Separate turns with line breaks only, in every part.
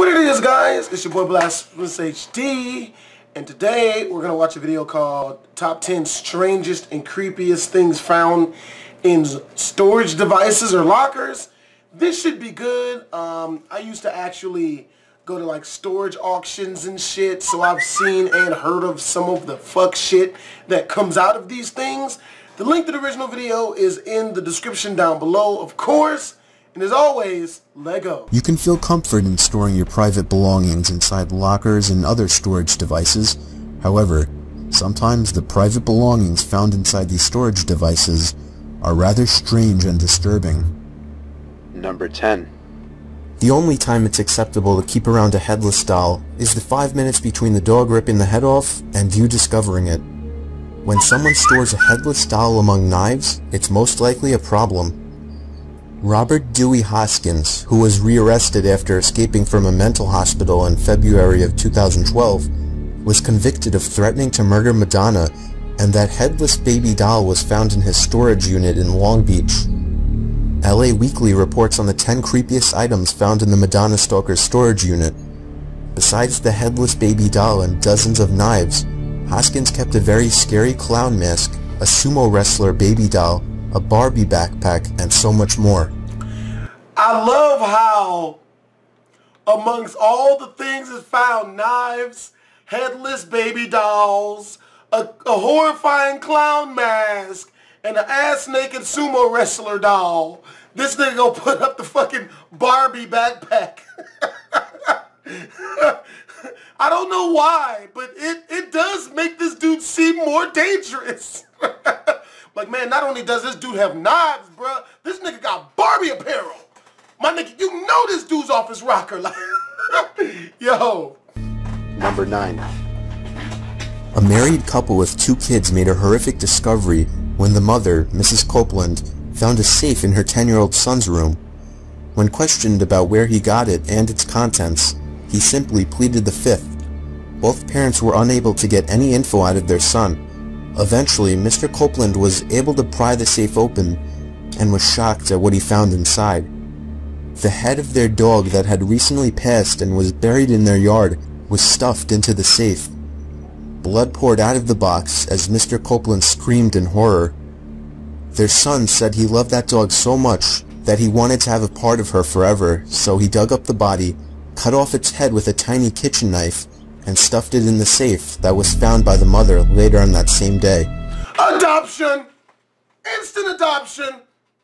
What it is, guys, it's your boy BlastphamousHD, and today we're going to watch a video called Top 10 Strangest and Creepiest Things Found in Storage Devices or Lockers. This should be good. I used to actually go to like storage auctions and shit, so I've seen and heard of some of the fuck shit that comes out of these things. The link to the original video is in the description down below, of course. And as always, Lego.
You can feel comfort in storing your private belongings inside lockers and other storage devices. However, sometimes the private belongings found inside these storage devices are rather strange and disturbing.
Number 10.
The only time it's acceptable to keep around a headless doll is the 5 minutes between the dog ripping the head off and you discovering it. When someone stores a headless doll among knives, it's most likely a problem. Robert Dewey Hoskins, who was rearrested after escaping from a mental hospital in February of 2012, was convicted of threatening to murder Madonna, and that headless baby doll was found in his storage unit in Long Beach. LA Weekly reports on the 10 creepiest items found in the Madonna stalker's storage unit. Besides the headless baby doll and dozens of knives, Hoskins kept a very scary clown mask, a sumo wrestler baby doll, a Barbie backpack, and so much more.
I love how amongst all the things that's found, knives, headless baby dolls, a horrifying clown mask, and an ass-naked sumo wrestler doll, this nigga gonna put up the fucking Barbie backpack. I don't know why, but it does make this dude seem more dangerous. Like, man, not only does this dude have knives, bruh, this nigga got Barbie apparel. My nigga, you know this dude's off his rocker. Like, yo.
Number 9.
A married couple with 2 kids made a horrific discovery when the mother, Mrs. Copeland, found a safe in her 10-year-old son's room. When questioned about where he got it and its contents, he simply pleaded the fifth. Both parents were unable to get any info out of their son. Eventually, Mr. Copeland was able to pry the safe open and was shocked at what he found inside. The head of their dog that had recently passed and was buried in their yard was stuffed into the safe. Blood poured out of the box as Mr. Copeland screamed in horror. Their son said he loved that dog so much that he wanted to have a part of her forever, so he dug up the body, cut off its head with a tiny kitchen knife, and stuffed it in the safe that was found by the mother later on that same day.
Adoption! Instant adoption!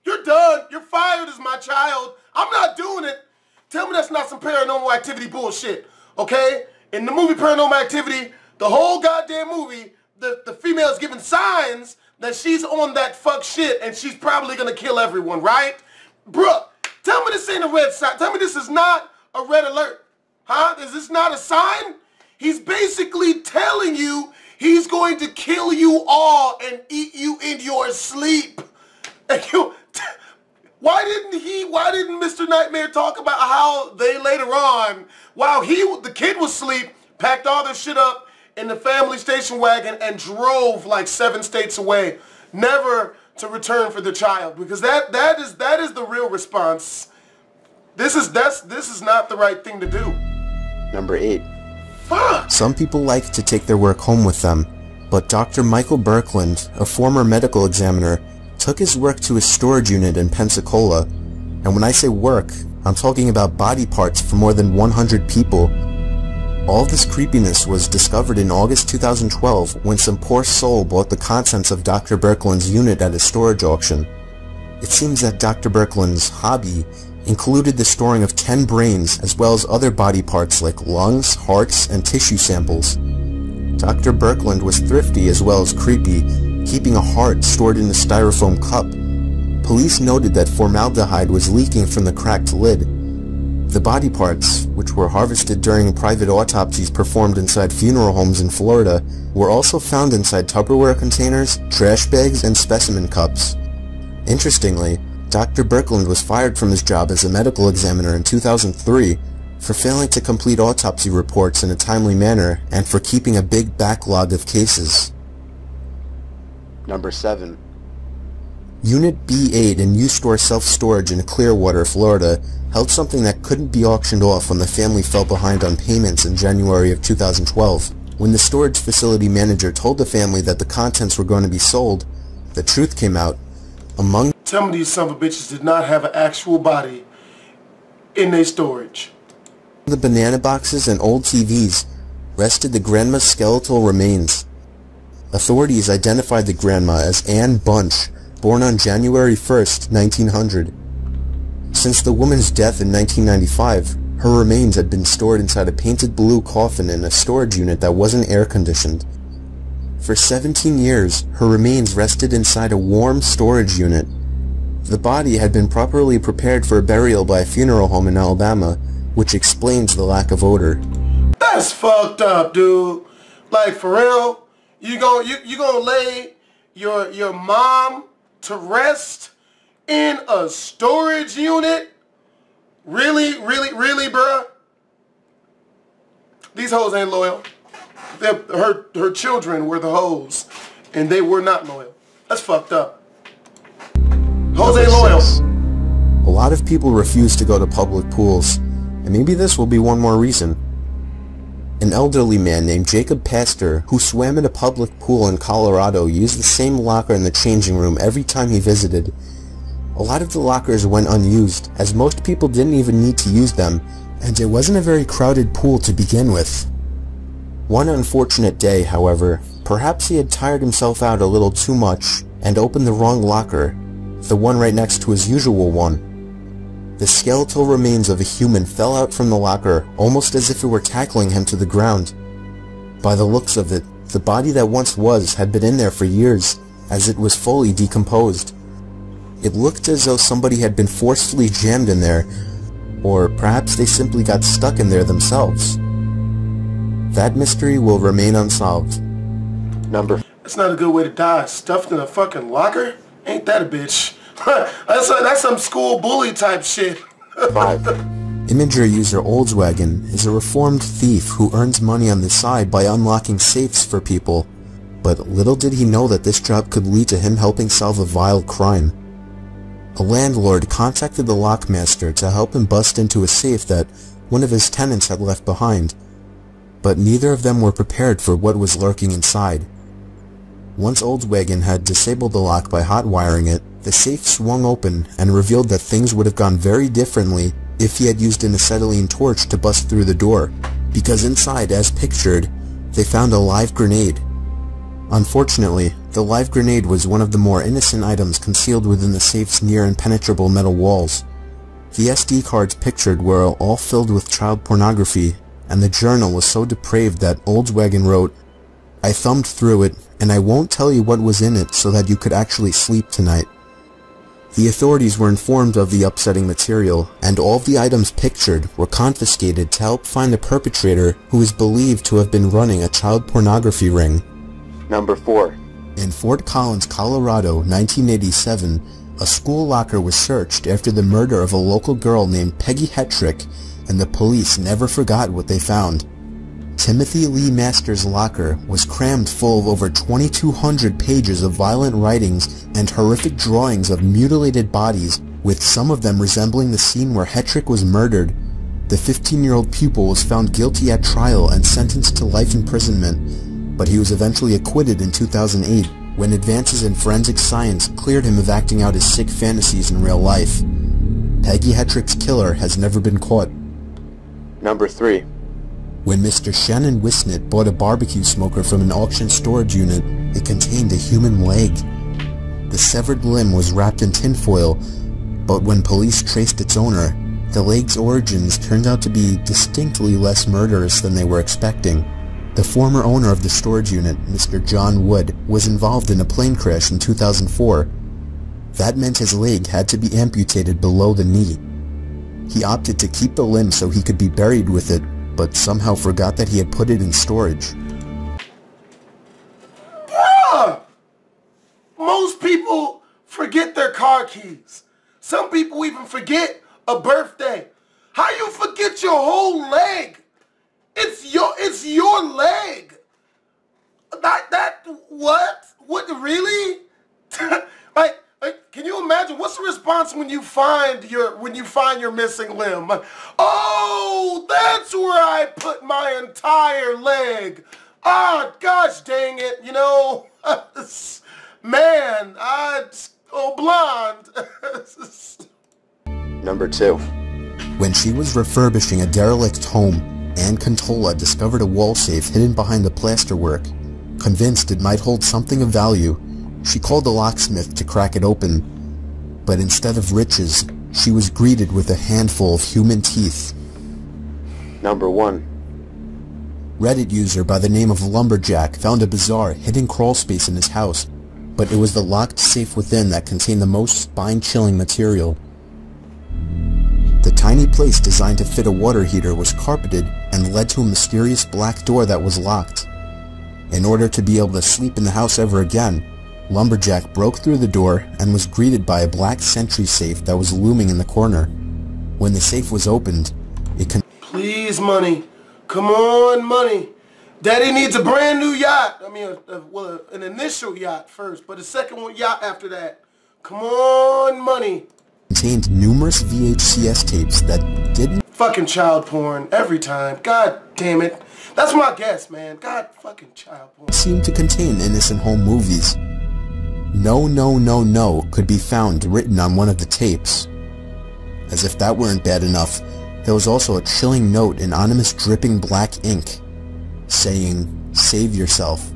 You're done. You're fired as my child. I'm not doing it. Tell me that's not some paranormal activity bullshit, okay? In the movie Paranormal Activity, the whole goddamn movie, the female's giving signs that she's on that fuck shit and she's probably gonna kill everyone, right? Bruh, tell me this ain't a red sign. Tell me this is not a red alert. Huh? Is this not a sign? He's basically telling you he's going to kill you all and eat you in your sleep. And why didn't Mr. Nightmare talk about how they later on, while the kid was asleep, packed all their shit up in the family station wagon and drove like 7 states away, never to return for the child? Because that is the real response. This is not the right thing to do.
Number 8.
Fuck.
Some people like to take their work home with them, but Dr. Michael Birkland, a former medical examiner, took his work to his storage unit in Pensacola. And when I say work, I'm talking about body parts for more than 100 people. All this creepiness was discovered in August 2012 when some poor soul bought the contents of Dr. Birkland's unit at a storage auction. It seems that Dr. Birkland's hobby included the storing of 10 brains as well as other body parts like lungs, hearts, and tissue samples. Dr. Birkland was thrifty as well as creepy, keeping a heart stored in a styrofoam cup. Police noted that formaldehyde was leaking from the cracked lid. The body parts, which were harvested during private autopsies performed inside funeral homes in Florida, were also found inside Tupperware containers, trash bags, and specimen cups. Interestingly, Dr. Birkland was fired from his job as a medical examiner in 2003 for failing to complete autopsy reports in a timely manner and for keeping a big backlog of cases.
Number 7.
Unit B8 in U-Store Self-Storage in Clearwater, Florida, held something that couldn't be auctioned off when the family fell behind on payments in January of 2012. When the storage facility manager told the family that the contents were going to be sold, the truth came out.
Tell me these son of a bitches did not have an actual body in their storage.
The banana boxes and old TVs rested the grandma's skeletal remains. Authorities identified the grandma as Anne Bunch, born on January 1st, 1900. Since the woman's death in 1995, her remains had been stored inside a painted blue coffin in a storage unit that wasn't air-conditioned. For 17 years, her remains rested inside a warm storage unit. The body had been properly prepared for burial by a funeral home in Alabama, which explains the lack of odor.
That's fucked up, dude. Like, for real? You gonna lay your mom to rest in a storage unit? Really, bruh? These hoes ain't loyal. Her children were the hoes, and they were not loyal. That's fucked up. Hoes ain't loyal.
A lot of people refuse to go to public pools, and maybe this will be one more reason. An elderly man named Jacob Pastor, who swam in a public pool in Colorado, used the same locker in the changing room every time he visited. A lot of the lockers went unused, as most people didn't even need to use them, and it wasn't a very crowded pool to begin with. One unfortunate day, however, perhaps he had tired himself out a little too much and opened the wrong locker, the one right next to his usual one. The skeletal remains of a human fell out from the locker, almost as if it were tackling him to the ground. By the looks of it, the body that once was had been in there for years, as it was fully decomposed. It looked as though somebody had been forcefully jammed in there, or perhaps they simply got stuck in there themselves. That mystery will remain unsolved.
That's not a good way to die. Stuffed in a fucking locker? Ain't that a bitch? That's some school bully type shit.
5.
Imager user Oldswagon is a reformed thief who earns money on the side by unlocking safes for people. But little did he know that this job could lead to him helping solve a vile crime. A landlord contacted the lockmaster to help him bust into a safe that one of his tenants had left behind. But neither of them were prepared for what was lurking inside. Once Oldswagon had disabled the lock by hot wiring it, the safe swung open and revealed that things would have gone very differently if he had used an acetylene torch to bust through the door, because inside, as pictured, they found a live grenade. Unfortunately, the live grenade was one of the more innocent items concealed within the safe's near impenetrable metal walls. The SD cards pictured were all filled with child pornography, and the journal was so depraved that Oldswagon wrote, "I thumbed through it, and I won't tell you what was in it so that you could actually sleep tonight." The authorities were informed of the upsetting material, and all of the items pictured were confiscated to help find the perpetrator, who is believed to have been running a child pornography ring.
4.
In Fort Collins, Colorado, 1987, a school locker was searched after the murder of a local girl named Peggy Hetrick, and the police never forgot what they found. Timothy Lee Masters' locker was crammed full of over 2,200 pages of violent writings and horrific drawings of mutilated bodies, with some of them resembling the scene where Hetrick was murdered. The 15-year-old pupil was found guilty at trial and sentenced to life imprisonment, but he was eventually acquitted in 2008 when advances in forensic science cleared him of acting out his sick fantasies in real life. Peggy Hetrick's killer has never been caught.
3.
When Mr. Shannon Wisnett bought a barbecue smoker from an auction storage unit, it contained a human leg. The severed limb was wrapped in tinfoil, but when police traced its owner, the leg's origins turned out to be distinctly less murderous than they were expecting. The former owner of the storage unit, Mr. John Wood, was involved in a plane crash in 2004. That meant his leg had to be amputated below the knee. He opted to keep the limb so he could be buried with it, but somehow forgot that he had put it in storage.
Bruh! Most people forget their car keys. Some people even forget a birthday. How you forget your whole leg? It's your leg. What? What, really? like Like, can you imagine what's the response when you find your missing limb? Like, oh, that's where I put my entire leg. Ah, gosh dang it, you know, man, blonde.
Number 2.
When she was refurbishing a derelict home, Ann Contola discovered a wall safe hidden behind the plasterwork. Convinced it might hold something of value, she called the locksmith to crack it open. But instead of riches, she was greeted with a handful of human teeth.
Number 1.
Reddit user by the name of Lumberjack found a bizarre hidden crawl space in his house, but it was the locked safe within that contained the most spine-chilling material. The tiny place designed to fit a water heater was carpeted and led to a mysterious black door that was locked. In order to be able to sleep in the house ever again, Lumberjack broke through the door and was greeted by a black sentry safe that was looming in the corner. When the safe was opened, it
Please, money. Come on, money. Daddy needs a brand new yacht. I mean, well, an initial yacht first, but a second one yacht after that. Come on, money.
Contained numerous VHS tapes that didn't
Fucking child porn every time. God damn it. That's my guess, man. God fucking child porn.
seem to contain innocent home movies. No, no, no, no could be found written on one of the tapes. As if that weren't bad enough, there was also a chilling note in ominous dripping black ink, saying, "Save yourself."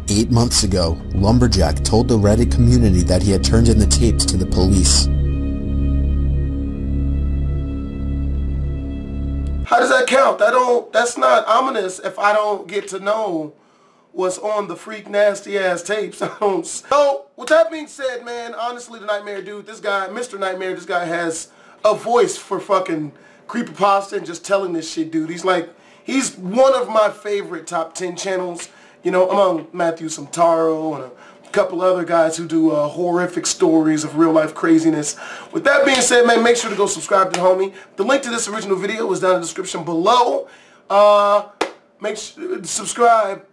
8 months ago, Lumberjack told the Reddit community that he had turned in the tapes to the police.
How does that count? That's not ominous if I don't get to know what's on the freak nasty ass tapes. So, with that being said, man, honestly, the Nightmare dude, this guy, Mr. Nightmare, this guy has a voice for fucking creepypasta and just telling this shit, dude. He's one of my favorite top 10 channels, you know, among Matthew Santaro and a couple other guys who do horrific stories of real life craziness. With that being said, man, make sure to go subscribe to the homie. The link to this original video is down in the description below. Make sure to subscribe.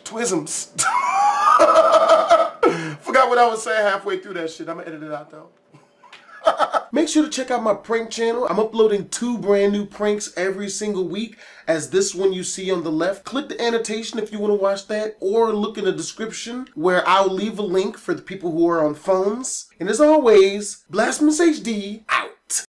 Twisms. Forgot what I was saying halfway through that shit. I'm gonna edit it out though. Make sure to check out my prank channel. I'm uploading 2 brand new pranks every single week, as this one you see on the left. Click the annotation if you want to watch that, or look in the description where I'll leave a link for the people who are on phones. And as always, BlastphamousHD out.